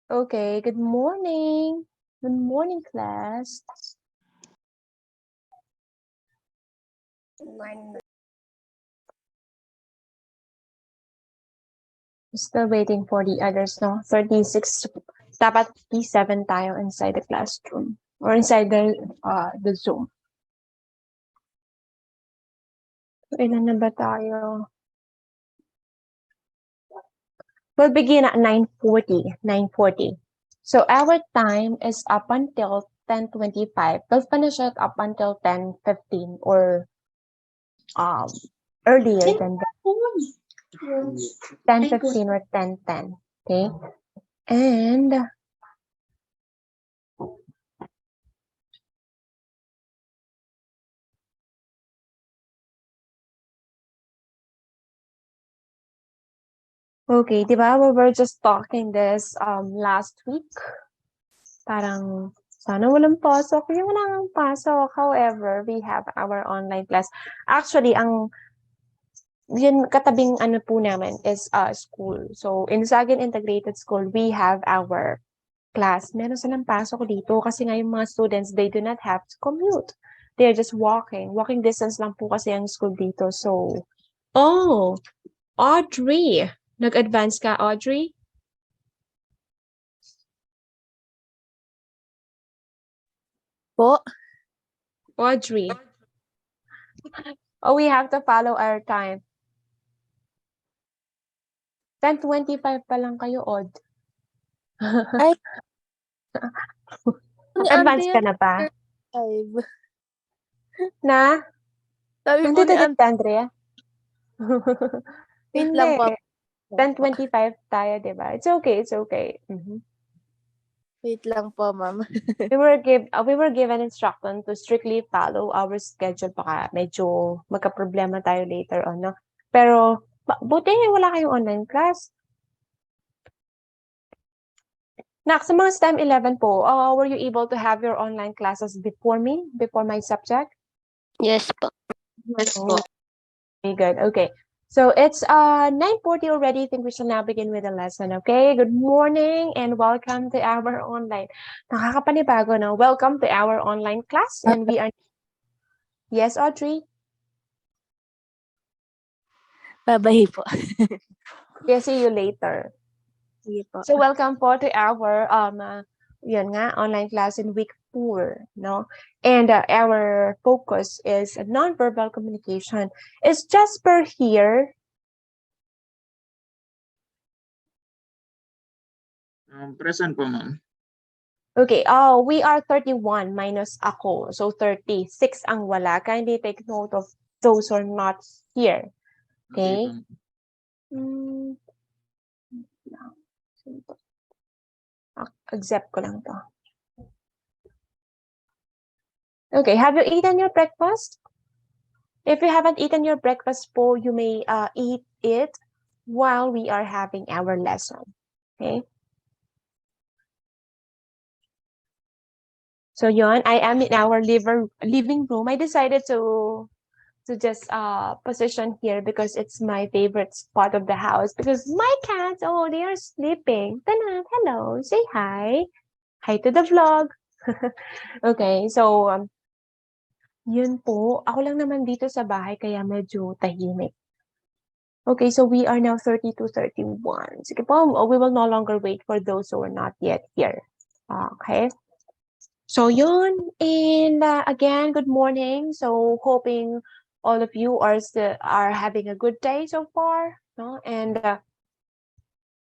Okay, good morning. Good morning, class. Still waiting for the others, no? 36. Dapat 37 tayo inside the classroom or inside the Zoom. Ilan na ba tayo? We'll begin at 9:40. So our time is up until 10:25. We'll finish it up until 10:15 or earlier than that. 10:15 or 10:10. Okay. And okay, di ba? We were just talking this last week. Parang sana walang pasok. Yung wala nang pasok. However, we have our online class. Actually, yun katabing ano po namin is school. So, in Sagin Integrated School, we have our class. Meron silang pasok dito kasi nga yung mga students, they do not have to commute. They're just walking. Walking distance lang po kasi ang school dito. So, oh, Audrey. Nag-advance ka, Audrey? Po? Audrey. Oh, we have to follow our time. 10:25 pa lang kayo, Od. Ay. Advance ka na ba? 5. Na? Sabi po Nandito ni din si Andrea? Wait lang po. 10:25 tayo, di ba? It's okay, it's okay. Wait lang po, ma'am. We were given instruction to strictly follow our schedule. Baka medyo magka-problema tayo later on, no? Pero, buti wala kayong online class. Nak, sa mga STEM 11 po, were you able to have your online classes before me? Before my subject? Yes po. Yes po. Very good. Okay. So it's 9:40 already. I think we shall now begin with the lesson. Okay. Good morning and welcome to our online. Nakakapanibago, no? Welcome to our online class. And we are. Yes, Audrey? Bye-bye po. Yeah, see you later. Sige po. So welcome po to our yun nga, online class in week 4, no? And our focus is nonverbal communication. Is Jasper here? Present po, ma'am. Okay, we are 31 minus ako. So 36 ang wala. Kindly take note of those who are not here. Okay? Accept ko lang to. Okay, have you eaten your breakfast? If you haven't eaten your breakfast po, you may eat it while we are having our lesson. Okay? So yon, I am in our living room. I decided to just position here because it's my favorite spot of the house because my cats, oh, they are sleeping. Tanan, hello, say hi. Hi to the vlog. Okay, so yun po. Ako lang naman dito sa bahay kaya medyo tahimik. Okay, so we are now 30 to 31. Sige po, we will no longer wait for those who are not yet here. Okay. So yun, and again, good morning. So hoping all of you are having a good day so far, no? And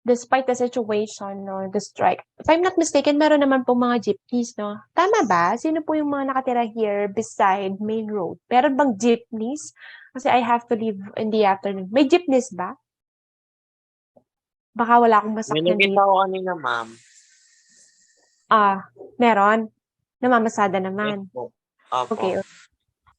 despite the situation, no, the strike. If I'm not mistaken, meron naman po mga jeepneys, no? Tama ba? Sino po yung mga nakatira here beside main road? Meron bang jeepneys? Kasi I have to leave in the afternoon. May jeepneys ba? Baka wala akong May masakyan nakita dito. ko kanina, ma'am. Meron. Namamasada naman. Yes po. Opo. Okay.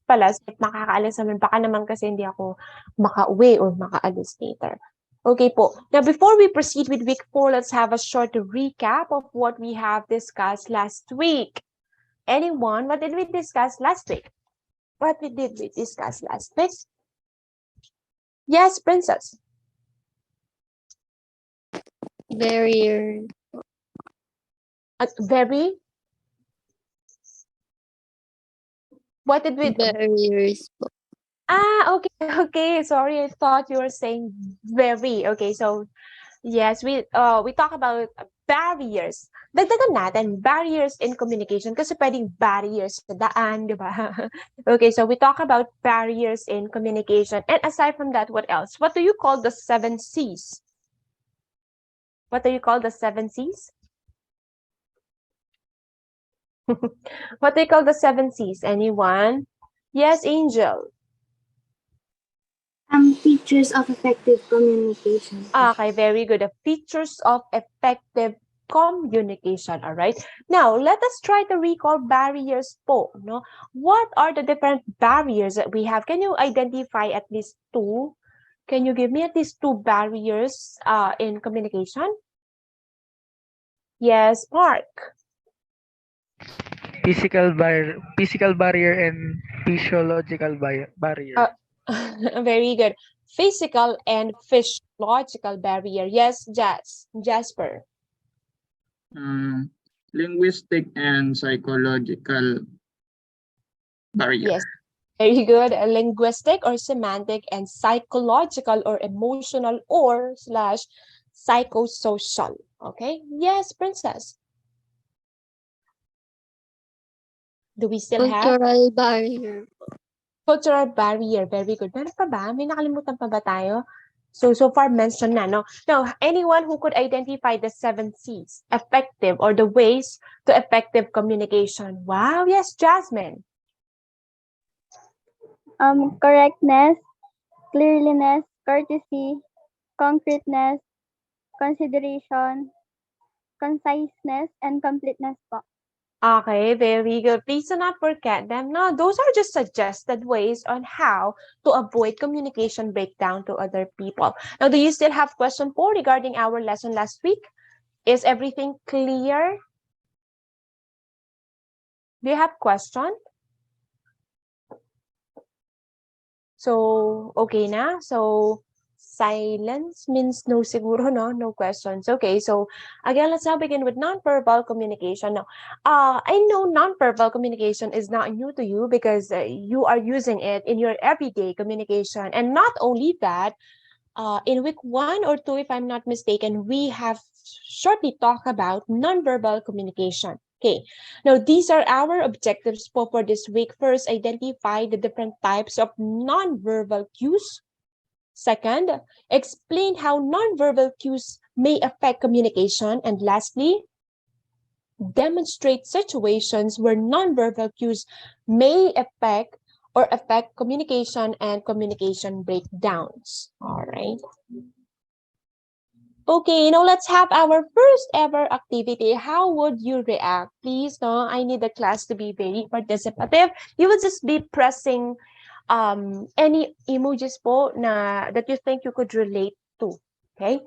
Pala, makakaalis naman. Baka naman kasi hindi ako makauwi or makaalis later. Okay po. Now, before we proceed with week 4, let's have a short recap of what we have discussed last week. Anyone, what did we discuss last week? What did we discuss last week? Yes, Princess. Barrier. Very? What did we... Barriers po. Okay, okay. Sorry, I thought you were saying very. Okay, so yes, we talk about barriers. Dagdagan natin, barriers in communication kasi pwedeng barriers sa daan, di ba? Okay, so we talk about barriers in communication. And aside from that, what else? What do you call the 7 C's? What do you call the 7 C's? What do you call the 7 C's? Anyone? Yes, Angel. Features of effective communication. Okay, very good. The features of effective communication. All right. Now, let us try to recall barriers po. No? What are the different barriers that we have? Can you identify at least two? Can you give me at least two barriers in communication? Yes, Mark. Physical barrier and physiological barrier. Very good. Physical and physiological barrier. Yes, Jasper. Linguistic and psychological barrier. Yes. Very good. Linguistic or semantic and psychological or emotional or slash psychosocial. Okay. Yes, Princess. Do we still have? Cultural barrier. Cultural barrier. Very good. Meron pa ba? May nakalimutan pa ba tayo? So far mentioned na, no? Now, anyone who could identify the 7 C's, effective or the ways to effective communication. Wow, yes, Jasmine. Correctness, clearliness, courtesy, concreteness, consideration, conciseness, and completeness po. Okay, very good. Please do not forget them. No, those are just suggested ways on how to avoid communication breakdown to other people. Now, do you still have question 4 regarding our lesson last week? Is everything clear? Do you have question? So, okay na? So, silence means no siguro, no? No questions. Okay, so again, let's now begin with nonverbal communication. Now, I know nonverbal communication is not new to you because you are using it in your everyday communication. And not only that, in week 1 or 2, if I'm not mistaken, we have shortly talked about nonverbal communication. Okay, now these are our objectives for this week. First, identify the different types of nonverbal cues. Second, explain how nonverbal cues may affect communication. And lastly, demonstrate situations where nonverbal cues may affect communication and communication breakdowns. All right. Okay, now let's have our first ever activity. How would you react? Please, no, I need the class to be very participative. You would just be pressing any emojis po na that you think you could relate to. Okay?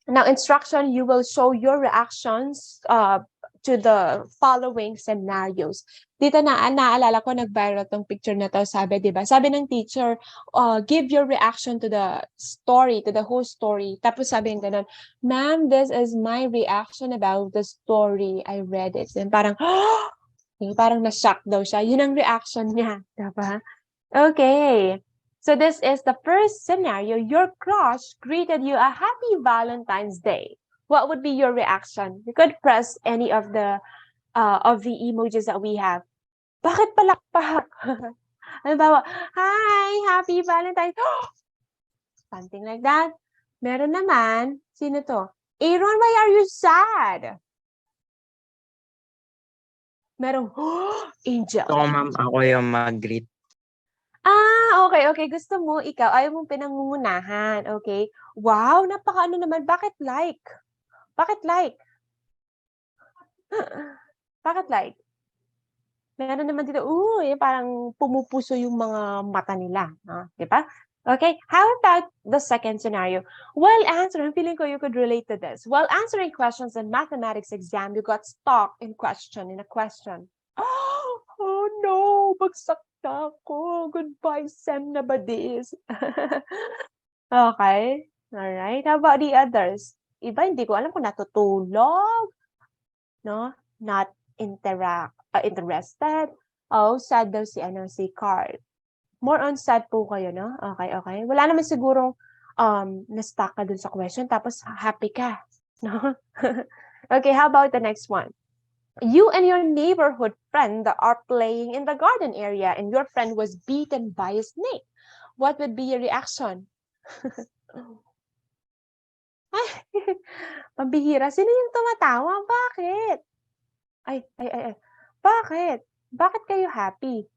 Now, instruction, you will show your reactions to the following scenarios. Dito naalala ko, nag-viral tong picture na to, sabi, di ba? Sabi ng teacher, give your reaction to the story, to the whole story. Tapos sabi ng ganun, ma'am, this is my reaction about the story. I read it. And parang, parang na-shock daw siya. Yun ang reaction niya. Diba? Okay. So this is the first scenario. Your crush greeted you a happy Valentine's Day. What would be your reaction? You could press any of the emojis that we have. Bakit palakpak? Halimbawa, hi, happy Valentine's. Something like that. Meron naman, sino to? Aaron, why are you sad? Merong, Angel. So, ma'am, ako yung mag-greet. Okay. Gusto mo, ikaw, ayaw mong pinangungunahan. Okay? Wow, napaka ano naman. Bakit like? Bakit like? Bakit like? Meron naman dito, parang pumupuso yung mga mata nila. Di ba? Okay, how about the second scenario? While answering, feeling ko you could relate to this. While answering questions in mathematics exam, you got stuck in a question. Oh no, bagsak na ako. Goodbye, Sem na ba this? Okay, alright. How about the others? Iba, hindi ko alam kung natutulog, no? Not interested. Oh, sad daw si Carl. More on sad po kayo, no? Okay. Wala naman sigurong na-stuck ka dun sa question tapos happy ka, no? Okay, how about the next one? You and your neighborhood friend are playing in the garden area and your friend was beaten by a snake. What would be your reaction? Ay, pambihira. Sino yung tumatawa? Bakit? Ay. Bakit? Bakit kayo happy?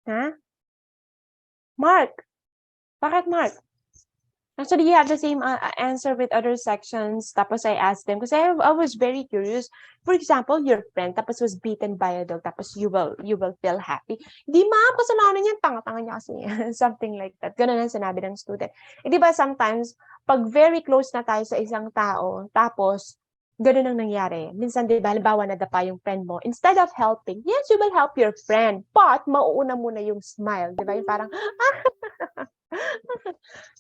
Ha? Mark. Bakit, Mark? Actually, you have the same answer with other sections. Tapos I asked them, because I was very curious. For example, your friend tapos was beaten by a dog, tapos you will feel happy. Di ma'am, kasalanan niya, tanga-tanga niya kasi. Something like that. Ganun ang sinabi ng student. Di ba sometimes, pag very close na tayo sa isang tao, tapos ganun ang nangyari. Minsan, di ba, halimbawa nadapa yung friend mo, instead of helping, yes, you will help your friend, but mauuna muna yung smile. Di ba? Yung parang,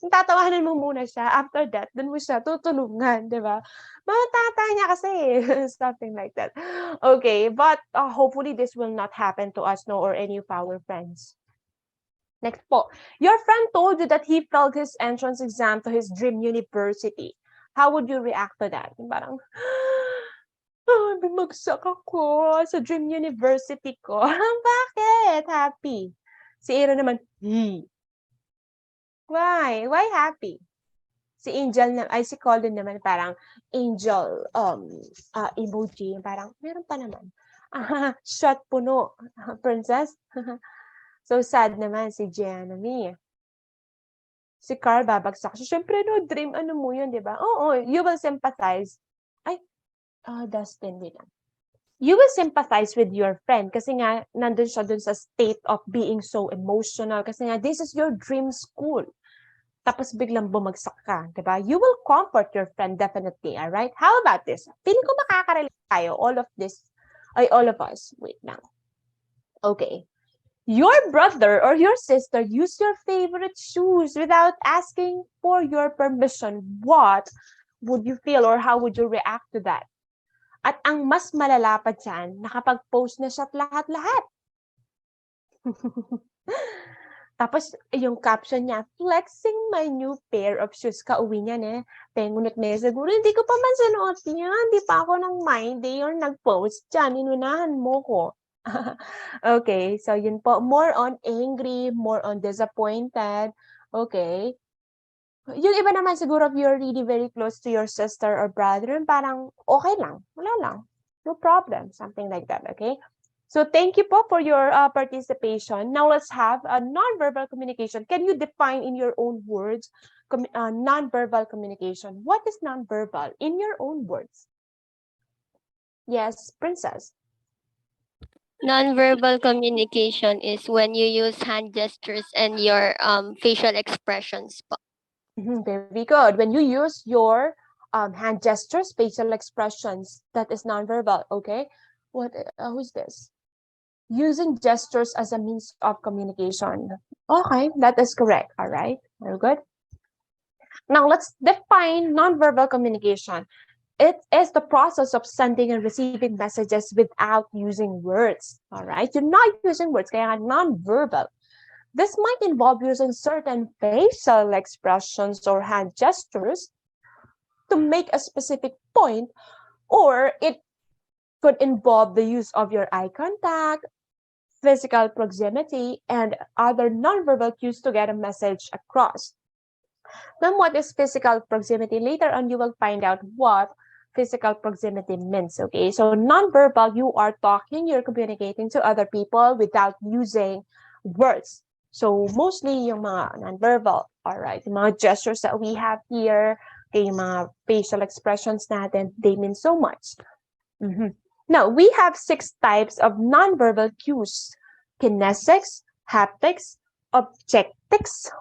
tatawanan mo muna siya. After that, dun mo siya tutulungan, di ba? Matata niya kasi, something like that. Okay, but hopefully this will not happen to us, no, or any of our friends. Next po. Your friend told you that he failed his entrance exam to his dream university. How would you react to that? Parang, bumagsak ako sa dream university ko. Bakit? Happy. Si Ira naman, Why? Why happy? Si Angel si Colin naman parang angel emoji, parang meron pa naman. Shot puno, princess. So sad naman si Janami. Si Carl babagsak siya. Syempre no, dream ano mo yun, di ba? Oo, you will sympathize. Dustin din. You will sympathize with your friend kasi nga nandun siya dun sa state of being so emotional kasi nga this is your dream school. Tapos biglang bumagsak ka, di ba? You will comfort your friend definitely, all right? How about this? Feeling ko makaka-relate tayo, all of us. Wait lang. Okay. Your brother or your sister use your favorite shoes without asking for your permission. What would you feel or how would you react to that? At ang mas malala pa dyan, nakapag-post na siya at lahat-lahat. Tapos, yung caption niya, flexing my new pair of shoes. Kauwi niya, pengunot na siguro, hindi ko pa man sinuot niya. Hindi pa ako ng mind day or nag-post dyan. Inunahan mo ko. Okay, so yun po. More on angry, more on disappointed. Okay. Yung iba naman siguro if you're really very close to your sister or brother, parang okay lang. Wala lang. No problem. Something like that, okay? So thank you po for your participation. Now let's have a nonverbal communication. Can you define in your own words nonverbal communication? What is nonverbal in your own words? Yes, Princess. Non-verbal communication is when you use hand gestures and your facial expressions po. Very good. When you use your hand gestures, facial expressions, that is nonverbal, okay? Who's this? Using gestures as a means of communication. Okay, that is correct. All right, very good. Now let's define nonverbal communication. It is the process of sending and receiving messages without using words. All right, you're not using words, kaya nonverbal. This might involve using certain facial expressions or hand gestures to make a specific point, or it could involve the use of your eye contact, physical proximity, and other nonverbal cues to get a message across. Then what is physical proximity? Later on, you will find out what physical proximity means, okay? So nonverbal, you are talking, you're communicating to other people without using words. So mostly yung mga nonverbal, all right? Yung mga gestures that we have here, okay, yung mga facial expressions natin, they mean so much. Now, we have 6 types of nonverbal cues: kinesics, haptics, objectics,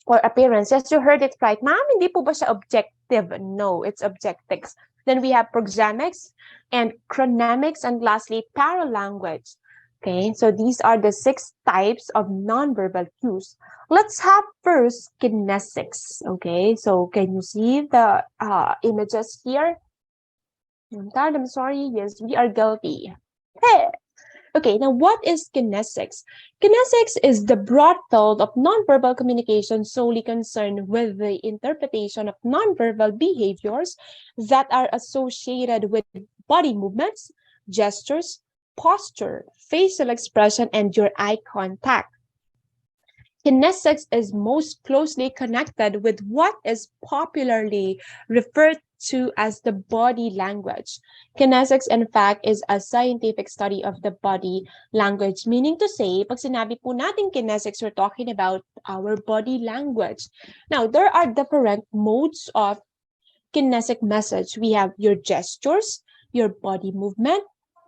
or appearance. Yes, you heard it right. Ma'am, hindi po ba siya objective? No, it's objectics. Then we have proxemics and chronemics, and lastly, paralanguage. Okay, so these are the 6 types of nonverbal cues. Let's have first kinesics. Okay, so can you see the images here? I'm tired, I'm sorry. Yes, we are guilty. Hey. Okay, now what is kinesics? Kinesics is the broad field of nonverbal communication solely concerned with the interpretation of nonverbal behaviors that are associated with body movements, gestures, posture, facial expression, and your eye contact. Kinesics is most closely connected with what is popularly referred to as the body language. Kinesics, in fact, is a scientific study of the body language. Meaning to say, pag sinabi po natin kinesics, we're talking about our body language. Now, there are different modes of kinetic message. We have your gestures, your body movement,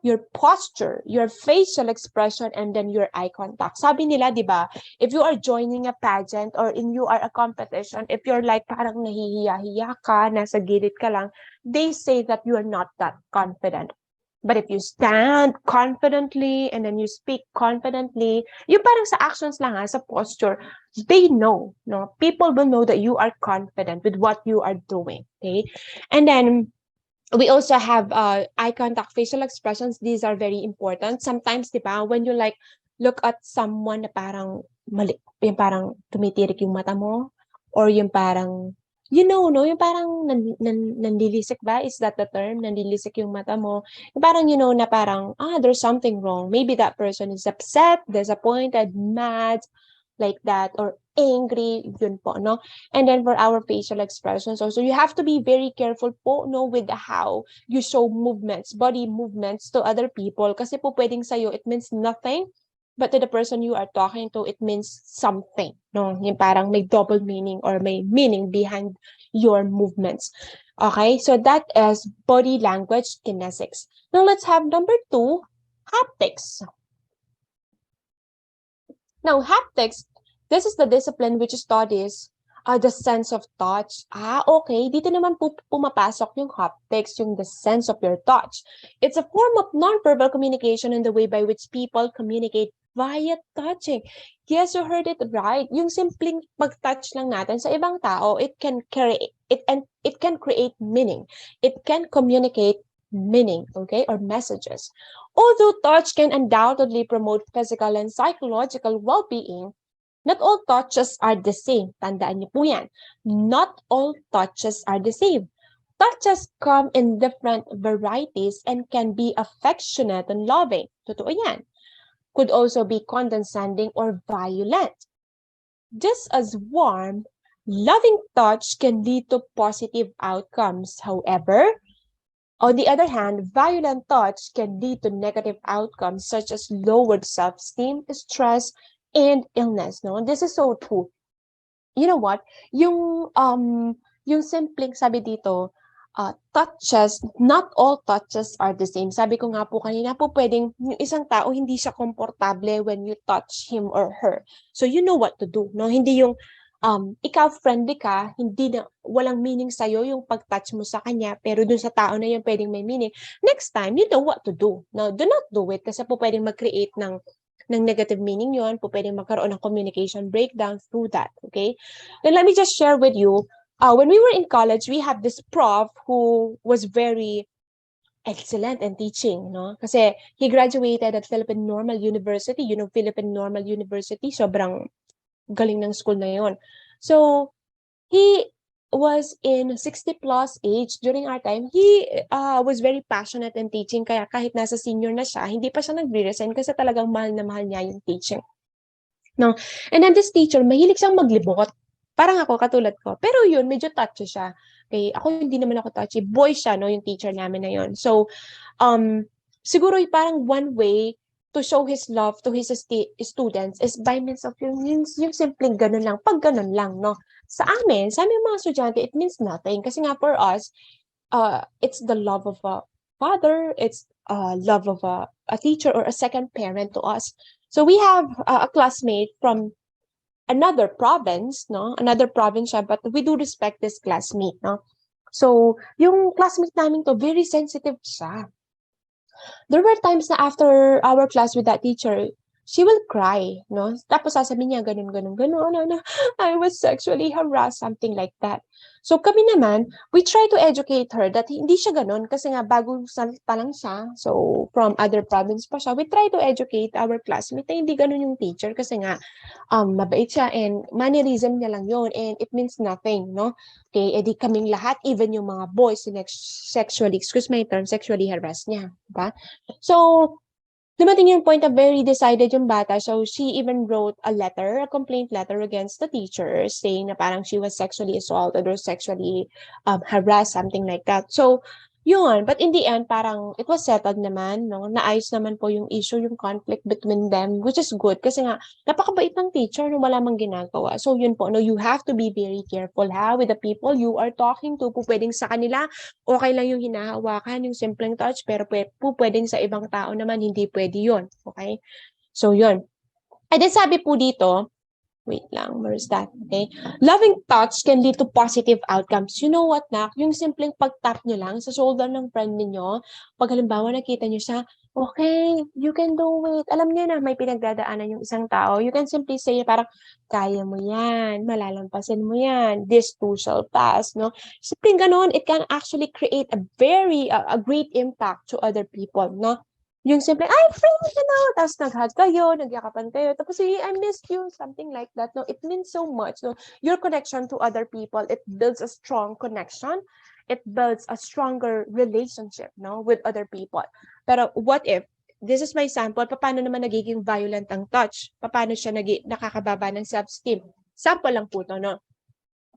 your posture, your facial expression, and then your eye contact. Sabi nila, di ba, if you are joining a pageant or in you are a competition, if you're like parang nahihiya-hiya ka, nasa gilid ka lang, they say that you are not that confident. But if you stand confidently and then you speak confidently, yung parang sa actions lang sa posture, they know, no? People will know that you are confident with what you are doing, okay? And then we also have eye contact, facial expressions. These are very important. Sometimes, di ba, when you like look at someone na parang mali, yung parang tumitirik yung mata mo, or yung parang, you know, no, yung parang nanlilisik ba? Is that the term? Nanlilisik yung mata mo. Yung parang, you know, na parang, there's something wrong. Maybe that person is upset, disappointed, mad, like that, or angry, yun po, no? And then for our facial expressions also, you have to be very careful po, no, with how you show movements, body movements to other people. Kasi po pwedeng sa'yo, it means nothing, but to the person you are talking to, it means something, no? Yung parang may double meaning or may meaning behind your movements. Okay, so that is body language kinesics. Now let's have number 2, haptics. Now, haptics, this is the discipline which studies the sense of touch. Okay. Dito naman po pumapasok yung haptics, yung the sense of your touch. It's a form of nonverbal communication in the way by which people communicate via touching. Yes, you heard it right. Yung simpleng pag-touch lang natin sa ibang tao, it can create meaning. It can communicate meaning, okay, or messages. Although touch can undoubtedly promote physical and psychological well-being, not all touches are the same. Tandaan niyo po yan. Not all touches are the same. Touches come in different varieties and can be affectionate and loving. Totoo yan. Could also be condescending or violent. Just as warm, loving touch can lead to positive outcomes. However, on the other hand, violent touch can lead to negative outcomes such as lowered self-esteem, stress, and illness. No, this is so true. You know what? Yung simpleng sabi dito, touches, not all touches are the same. Sabi ko nga po kanina po, pwedeng yung isang tao hindi siya komportable when you touch him or her. So you know what to do, no? Hindi yung ikaw friendly ka, hindi na walang meaning sa yung pag-touch mo sa kanya, pero dun sa tao na yun pwedeng may meaning. Next time, you know what to do. No, do not do it kasi po pwedeng mag-create ng negative meaning yon, po pwedeng magkaroon ng communication breakdown through that, okay? Then let me just share with you, when we were in college, we had this prof who was very excellent in teaching, no? Kasi he graduated at Philippine Normal University. You know, Philippine Normal University, sobrang galing ng school na yon. So, he was in 60 plus age during our time. He was very passionate in teaching, kaya kahit nasa senior na siya, hindi pa siya nagre-resign kasi talagang mahal na mahal niya yung teaching. No? And then this teacher, mahilig siyang maglibot. Parang ako, katulad ko. Pero yun, medyo touchy siya. Okay, ako hindi naman ako touchy. Boy siya, no, yung teacher namin na yun. So, siguro parang one way to show his love to his students is by means of yung simpleng ganun lang, pag ganun lang, no? Sa amin mga estudyante, it means nothing. Kasi nga for us, it's the love of a father, it's love of a teacher or a second parent to us. So we have a classmate from another province, no? Another province siya, but we do respect this classmate, no? So, yung classmate namin to, very sensitive siya. There were times na after our class with that teacher, she will cry, no? Tapos sasabihin niya, ganun, I was sexually harassed, something like that. So kami naman, we try to educate her that hindi siya ganun kasi nga bago salita lang siya. So from other province pa siya, we try to educate our classmate na hindi ganun yung teacher kasi nga mabait siya and mannerism niya lang yun and it means nothing, no? Okay, edi kaming lahat, even yung mga boys, sexually, excuse my term, sexually harassed niya, diba? So, dumating yung point na very decided yung bata. So, she even wrote a letter, a complaint letter against the teacher saying na parang she was sexually assaulted or sexually harassed, something like that. So, yun. But in the end, parang it was settled naman, no? Naayos naman po yung issue, yung conflict between them, which is good. Kasi nga, napakabait ng teacher no wala mang ginagawa. So, yun po, no? You have to be very careful, ha? With the people you are talking to. Pwedeng sa kanila, okay lang yung hinahawakan, yung simpleng touch, pero pwedeng sa ibang tao naman, hindi pwede yun. Okay? So, yun. And then sabi po dito, wait lang, where is that? Okay. Loving touch can lead to positive outcomes. You know what, Nak? Yung simpleng pag-tap nyo lang sa shoulder ng friend niyo, pag halimbawa nakita nyo siya, okay, you can do it. Alam niyo na may pinagdadaanan yung isang tao. You can simply say parang, kaya mo yan, malalampasin mo yan, this too shall pass, no? Simpleng ganon, it can actually create a great impact to other people, no? Yung simple, ay, friend, tapos nag-hug kayo, nagyakapan kayo, tapos, I missed you, something like that, no? It means so much, no? Your connection to other people, it builds a strong connection, it builds a stronger relationship, no, with other people. Pero what if, this is my sample, paano naman nagiging violent ang touch? Paano siya nakakababa ng self-esteem? Sample lang po to, no?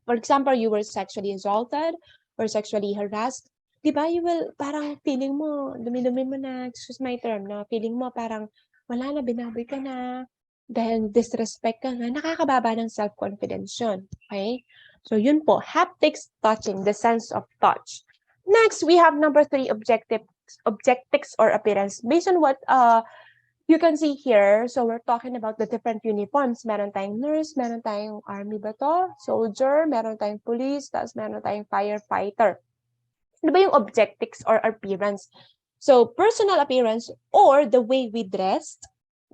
For example, you were sexually assaulted or sexually harassed, di ba, you will, parang feeling mo, dumi-dumi mo na, excuse my term, no? Feeling mo parang, wala na, binaboy ka na, dahil disrespect ka nga, nakakababa ng self-confidence yun, okay? So, yun po, haptics touching, the sense of touch. Next, we have number 3, objectives or appearance. Based on what you can see here, so we're talking about the different uniforms. Meron tayong nurse, meron tayong army ba to? Soldier, meron tayong police, tapos meron tayong firefighter. Ano ba yung objectives or appearance? So, personal appearance or the way we dress,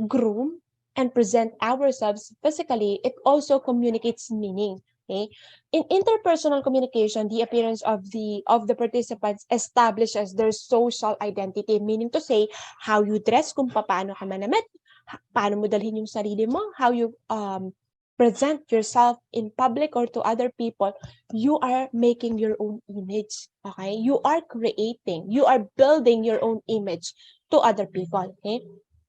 groom, and present ourselves physically, it also communicates meaning. Okay? In interpersonal communication, the appearance of the participants establishes their social identity, meaning to say, how you dress, kung paano ka manamit, paano mo dalhin yung sarili mo, how you present yourself in public or to other people, you are making your own image, okay? You are creating, you are building your own image to other people, okay?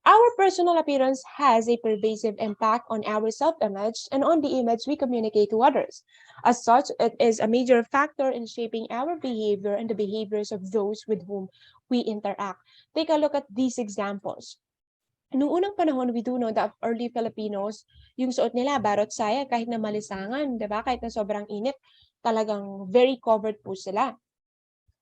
Our personal appearance has a pervasive impact on our self-image and on the image we communicate to others. As such, it is a major factor in shaping our behavior and the behaviors of those with whom we interact. Take a look at these examples. Noong unang panahon, we do know that early Filipinos, yung suot nila, barot saya, kahit na malisangan, diba? Kahit na sobrang init, talagang very covered po sila.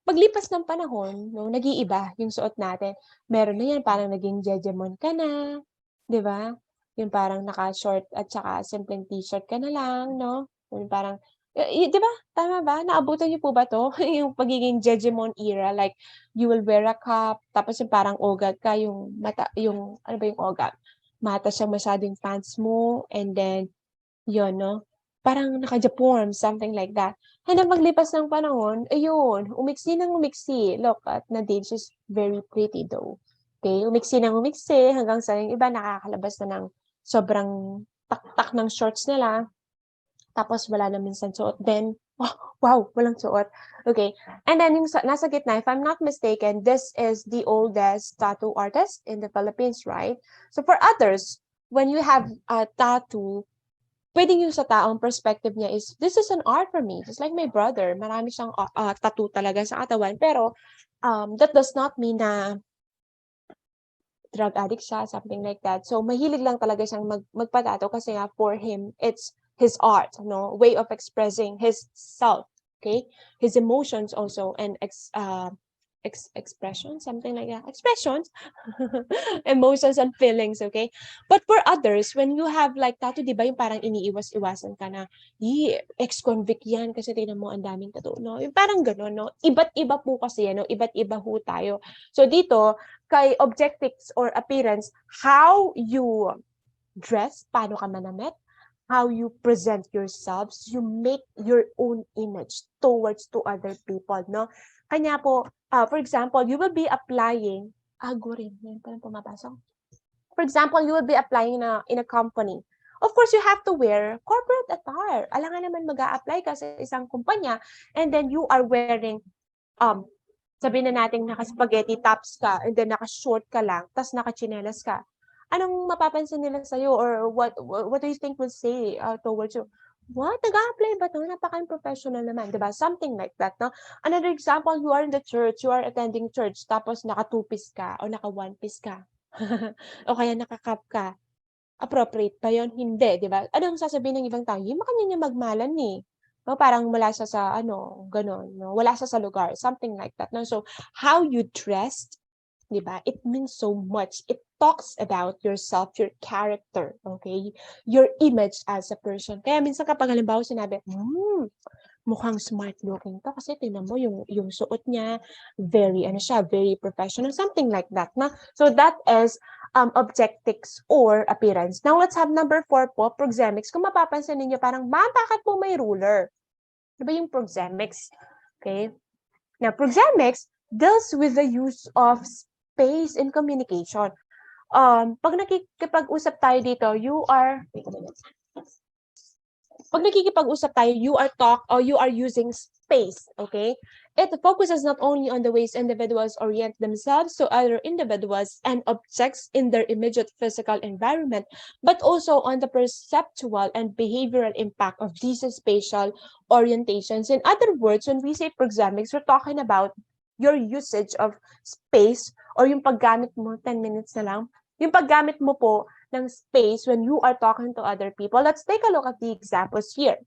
Paglipas ng panahon, no, nag-iiba yung suot natin. Meron na yan, parang naging jejemon ka na, di ba? Yung parang naka-short at saka simpleng t-shirt ka na lang, no? Yung parang, di ba? Tama ba? Naabutan niyo po ba to? Yung pagiging jejemon era, like, you will wear a cap, tapos yung parang ogat ka, yung mata, yung, ano ba yung ogat? Mata siya masyadong pants mo, and then, yun, no? Parang naka-Japorm, something like that. Hanggang paglipas ng panahon, ayun, umiksi ng umiksi. Look at Nadine, she's very pretty though. Okay, umiksi ng umiksi, hanggang sa yung iba nakakalabas na ng sobrang tak-tak ng shorts nila. Tapos wala na minsan suot. Then, wow, walang suot. Okay, and then yung nasa gitna, if I'm not mistaken, this is the oldest tattoo artist in the Philippines, right? So for others, when you have a tattoo, pwedeng yung sa taong perspective niya is, this is an art for me. Just like my brother, marami siyang tattoo talaga sa katawan. Pero, that does not mean na drug addict siya, something like that. So, mahilig lang talaga siyang magpatato kasi nga for him, it's his art, no? Way of expressing his self, okay? His emotions also, and expression, something like that. Expressions, emotions and feelings, okay? But for others, when you have like tattoo, di ba yung parang iniiwas-iwasan ka na, ex-convict yan kasi tingnan mo ang daming tattoo, no? Yung parang gano'n, no? Iba't iba po kasi yan, no? Iba't iba ho tayo. So dito, kay objectives or appearance, how you dress, paano ka manamit, how you present yourselves, you make your own image towards to other people, no? Kanya po, for example, you will be applying, rin, yan pa pumapasok. For example, you will be applying in a company. Of course, you have to wear corporate attire. Alangan naman mag-a-apply ka sa isang kumpanya and then you are wearing, sabihin na natin naka-spaghetti tops ka and then naka-short ka lang, tas naka-chinelas ka. Anong mapapansin nila sa'yo or what do you think will say towards you? What? Nag-a-apply ba ito? Napaka-professional naman, diba? Something like that, no? Another example, you are in the church, you are attending church, tapos naka-two-piece ka o naka-one-piece ka. O kaya naka-cap ka. Appropriate ba yun? Hindi, diba? Anong sasabihin ng ibang tao? Yung makanya niya magmalan eh. No, parang wala siya sa ganon, no? Wala siya sa lugar, something like that. No? So, how you dressed, diba? It means so much. It talks about yourself, your character, okay? Your image as a person. Kaya minsan kapag halimbawa sinabi, mukhang smart looking to kasi tingnan mo yung suot niya, very very professional, something like that, na. So that is objectives or appearance. Now let's have number 4 po, proxemics. Kung mapapansin niyo parang, bakit po may ruler? Diba yung proxemics? Okay? Now, proxemics deals with the use of space in communication. Pag nakikipag-usap tayo dito, pag nakikipag-usap tayo, you are using space, okay? It focuses not only on the ways individuals orient themselves to other individuals and objects in their immediate physical environment, but also on the perceptual and behavioral impact of these spatial orientations. In other words, when we say proxemics, we're talking about your usage of space or yung paggamit mo, 10 minutes na lang, yung paggamit mo po ng space when you are talking to other people. Let's take a look at the examples here.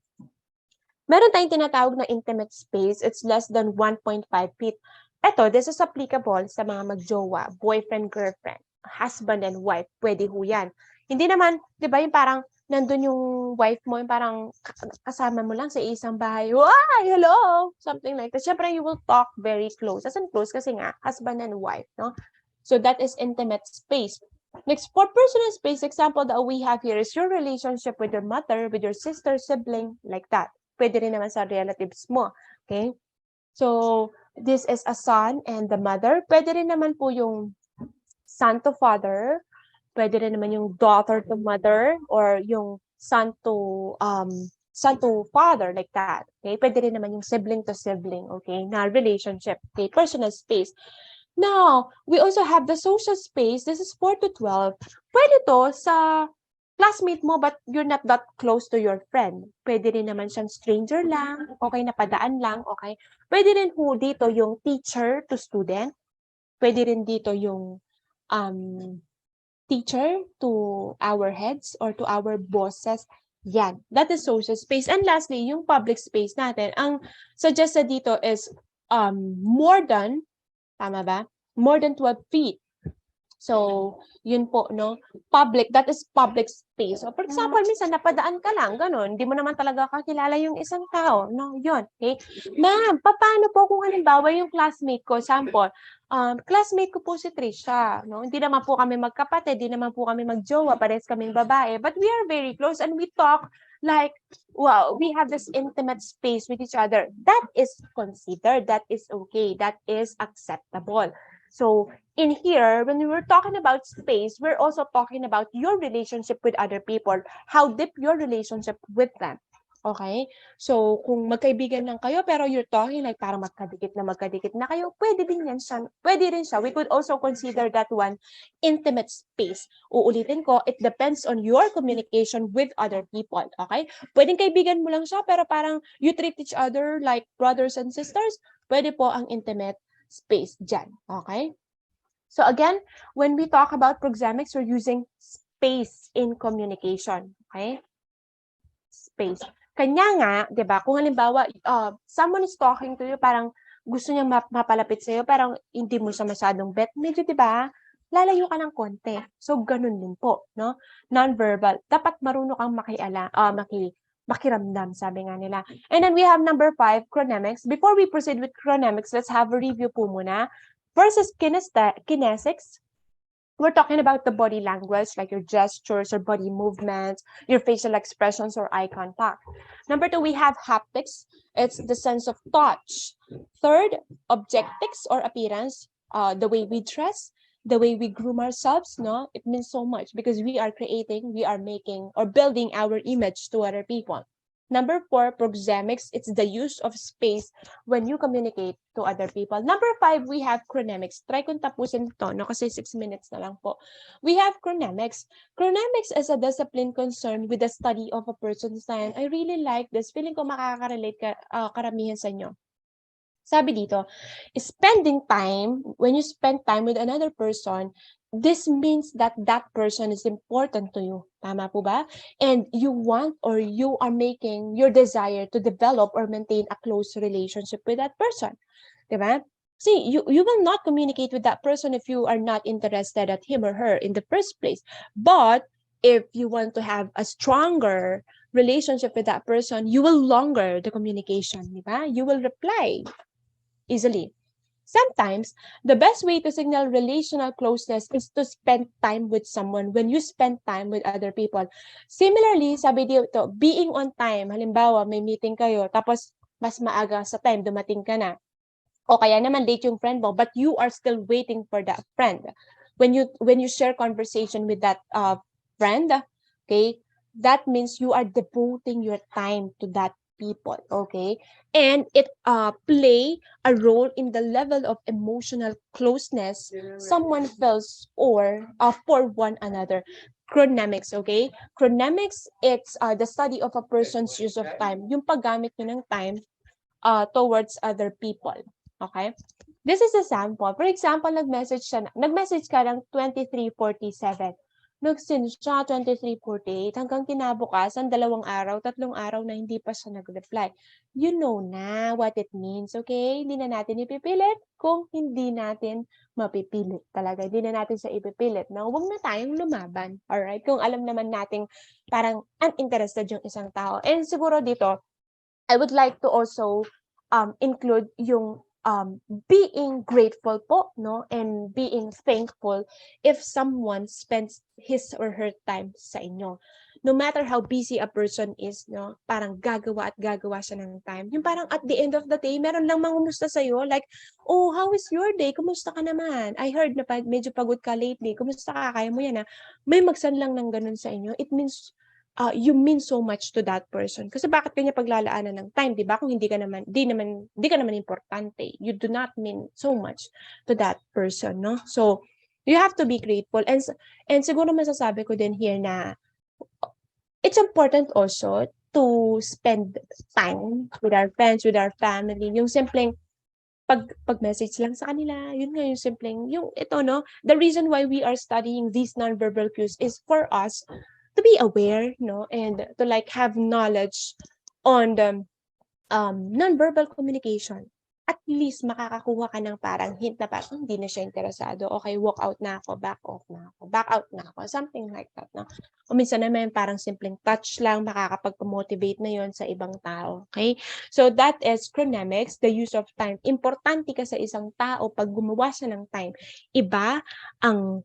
Meron tayong tinatawag na intimate space. It's less than 1.5 feet. Ito, this is applicable sa mga magjowa, boyfriend, girlfriend, husband and wife. Pwede ho yan. Hindi naman, di ba yung parang nandun yung wife mo, yung parang kasama mo lang sa isang bahay. Why? Hello? Something like that. Siyempre, you will talk very close. As in close kasi nga, husband and wife, no? So that is intimate space. Next, for personal space, example that we have here is your relationship with your mother, with your sister, sibling, like that. Pwede rin naman sa relatives mo. Okay? So, this is a son and the mother. Pwede rin naman po yung son to father. Pwede rin naman yung daughter to mother or yung son to father, like that. Okay? Pwede rin naman yung sibling to sibling, okay? Na relationship, okay? Personal space. Now, we also have the social space. This is 4 to 12. Pwede to sa classmate mo but you're not that close to your friend. Pwede rin naman siyang stranger lang, okay, napadaan lang, okay. Pwede rin po dito yung teacher to student. Pwede rin dito yung teacher to our heads or to our bosses. Yan. That is social space. And lastly, yung public space natin. Ang suggested dito is more than, tama ba? More than 12 feet. So, yun po, no? Public, that is public space. So, for example, minsan napadaan ka lang, ganun. Hindi mo naman talaga kakilala yung isang tao. No, yun. Okay? Ma'am, paano po kung halimbawa yung classmate ko, sample, classmate ko po si Trisha. No? Hindi naman po kami magkapatid, hindi naman po kami magjowa, parehas kaming babae. But we are very close and we talk like, wow, we have this intimate space with each other. That is considered, that is okay, that is acceptable. So, in here, when we were talking about space, we're also talking about your relationship with other people, how deep your relationship with them. Okay? So, kung magkaibigan lang kayo, pero you're talking like parang magkadikit na kayo, pwede din rin siya. We could also consider that one intimate space. Uulitin ko, it depends on your communication with other people. Okay? Pwedeng kaibigan mo lang siya, pero parang you treat each other like brothers and sisters, pwede po ang intimate space dyan. Okay? So again, when we talk about proxemics, we're using space in communication. Okay? Space. Kanya nga, di ba, kung halimbawa, someone is talking to you, parang gusto niyang mapalapit sa'yo, parang hindi mo siya masyadong bet, medyo, di ba, lalayo ka ng konti. So, ganun din po, no? Non-verbal. Dapat marunong kang makiramdam, sabi nga nila. And then we have number 5, chronemics. Before we proceed with chronemics, let's have a review po muna. First is kinesics. We're talking about the body language, like your gestures or body movements, your facial expressions or eye contact. Number 2, we have haptics. It's the sense of touch. Third, objectics or appearance, the way we dress, the way we groom ourselves, no? It means so much because we are creating, we are making or building our image to other people. Number 4, proxemics. It's the use of space when you communicate to other people. Number 5, we have chronemics. Try kong tapusin ito, no? Kasi 6 minutes na lang po. We have chronemics. Chronemics is a discipline concerned with the study of a person's time. I really like this. Feeling ko makaka-relate karamihan sa inyo. Sabi dito, when you spend time with another person, this means that that person is important to you. Tama po ba? And you want or you are making your desire to develop or maintain a close relationship with that person. Diba? See, you will not communicate with that person if you are not interested at him or her in the first place. But if you want to have a stronger relationship with that person, you will longer the communication. Diba? You will reply easily. Sometimes, the best way to signal relational closeness is to spend time with someone when you spend time with other people. Similarly, sabi dito, being on time. Halimbawa, may meeting kayo, tapos mas maaga sa time, dumating ka na. O kaya naman late yung friend mo, but you are still waiting for that friend. When you share conversation with that friend, okay, that means you are devoting your time to that people, okay? And it play a role in the level of emotional closeness someone feels or for one another. Chronemics, okay? Chronemics, it's the study of a person's use of time. Yung paggamit nyo ng time towards other people, okay? This is a sample. For example, nag-message ka ng 23:47. Nag-send siya 23:48 hanggang kinabukasan 2 araw, 3 araw na hindi pa siya nag-reply. You know na what it means, okay? Hindi na natin ipipilit kung hindi natin mapipilit talaga. Hindi na natin sa ipipilit. No? Huwag na tayong lumaban, alright? Kung alam naman nating parang uninterested yung isang tao. And siguro dito, I would like to also include yung being grateful po, no? And being thankful if someone spends his or her time sa inyo. No matter how busy a person is, no? Parang gagawa at gagawa siya ng time. Yung parang at the end of the day, meron lang mangumusta sa'yo, like, oh, how is your day? Kumusta ka naman? I heard na medyo pagod ka lately. Kumusta ka? Kaya mo yan, ha? May magsan lang ng ganun sa inyo. It means you mean so much to that person. Kasi bakit kanya paglalaanan ng time, 'di ba? Kung hindi ka naman importante. You do not mean so much to that person, no? So, you have to be grateful. And siguro masasabi ko din here na it's important also to spend time with our friends, with our family. Yung simpleng pag-message lang sa kanila, yun nga yung simpleng, yung ito, no? The reason why we are studying these nonverbal cues is for us to be aware, no, and to like have knowledge on the nonverbal communication. At least makakakuha ka ng parang hint na parang hindi na siya interesado. Okay, walk out na ako, back off na ako, back out na ako, something like that, no? O minsan naman parang simpleng touch lang, makakapag-motivate na yon sa ibang tao, okay? So that is chronemics, the use of time. Importante ka sa isang tao pag gumawa siya ng time. Iba ang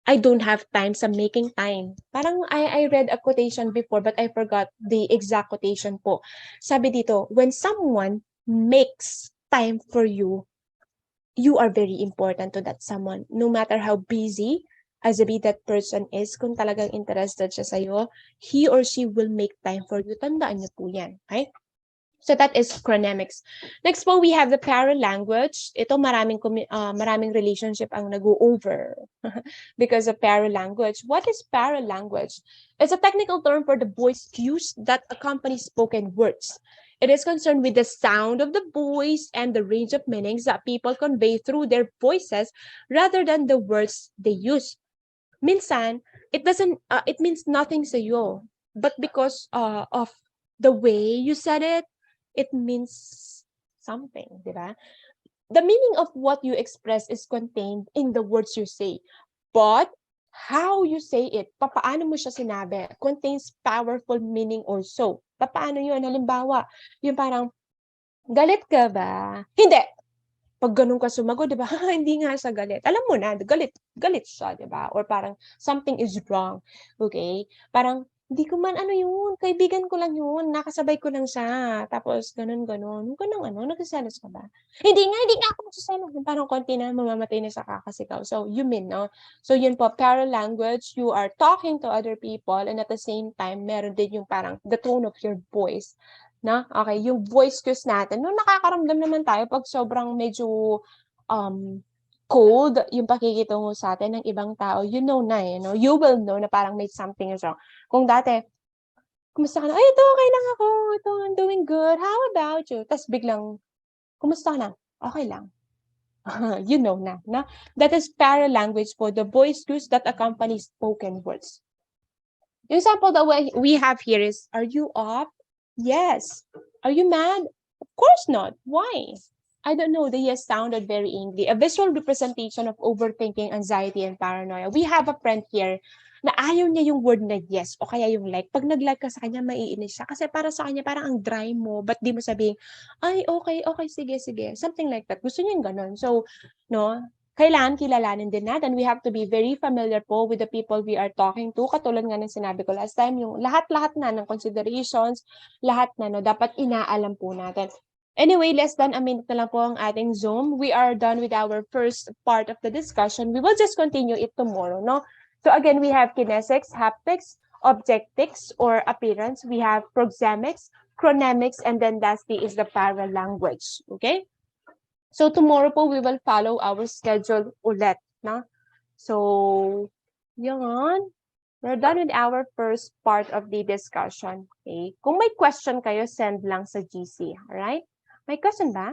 I don't have time sa making time. Parang I read a quotation before but I forgot the exact quotation po. Sabi dito, when someone makes time for you, you are very important to that someone. No matter how busy as a that person is, kung talagang interested siya sa'yo, he or she will make time for you. Tandaan niyo po yan. Okay? So that is chronemics. Next po, we have the paralanguage. Ito maraming relationship ang nag-over because of paralanguage. What is paralanguage? It's a technical term for the voice cues that accompany spoken words. It is concerned with the sound of the voice and the range of meanings that people convey through their voices rather than the words they use. Minsan, it means nothing sa iyo, but because of the way you said it, it means something, di ba? the meaning of what you express is contained in the words you say. But how you say it, papaano mo siya sinabi, contains powerful meaning also. Papaano yun? Halimbawa, yung parang, galit ka ba? Hindi! Pag ganun ka sumagot, di ba? Hindi nga siya galit. Alam mo na, galit siya, di ba? Or parang, something is wrong. Okay? Parang, hindi ko man ano yun, kaibigan ko lang yun, nakasabay ko lang siya. Tapos, ganun. Huwag ka nang nagsiselos ka ba? Hindi nga ako nagsiselos. Parang konti na, mamamatay na sa kakasigaw. So, you mean, no? So, yun po, paralanguage, you are talking to other people and at the same time, meron din yung parang the tone of your voice. Na? Okay, yung voice cues natin, no, nakakaramdam naman tayo pag sobrang medyo cold yung pakikitungo sa atin ng ibang tao, you know na no? You will know na parang may something is wrong. Kung dati, kumusta ka na? Ay, ito, okay lang ako. Ito, I'm doing good. How about you? Tapos biglang, kumusta ka na? Okay lang. You know na. That is paralanguage po, the voice cues that accompany spoken words. The example that we have here is, are you up? Yes. Are you mad? Of course not. Why? I don't know. The yes sounded very angry. A visual representation of overthinking, anxiety, and paranoia. We have a friend here na ayaw niya yung word na yes o kaya yung like. Pag nag-like ka sa kanya, maiinis siya. Kasi para sa kanya, parang ang dry mo. Ba't di mo sabihin, ay, okay, sige. Something like that. Gusto niya yung ganun. So, no, kailangan kilalanin din natin. We have to be very familiar po with the people we are talking to. Katulad nga ng sinabi ko last time, yung lahat-lahat na ng considerations, lahat na, no, dapat inaalam po natin. Anyway, less than a minute na lang po ang ating Zoom. We are done with our first part of the discussion. We will just continue it tomorrow, no? So again, we have kinesics, haptics, objectics, or appearance. We have proxemics, chronemics, and then lastly is the paralanguage, okay? So tomorrow po, we will follow our schedule ulit, no? So, yun. We're done with our first part of the discussion. Okay? Kung may question kayo, send lang sa GC. Alright? May question ba?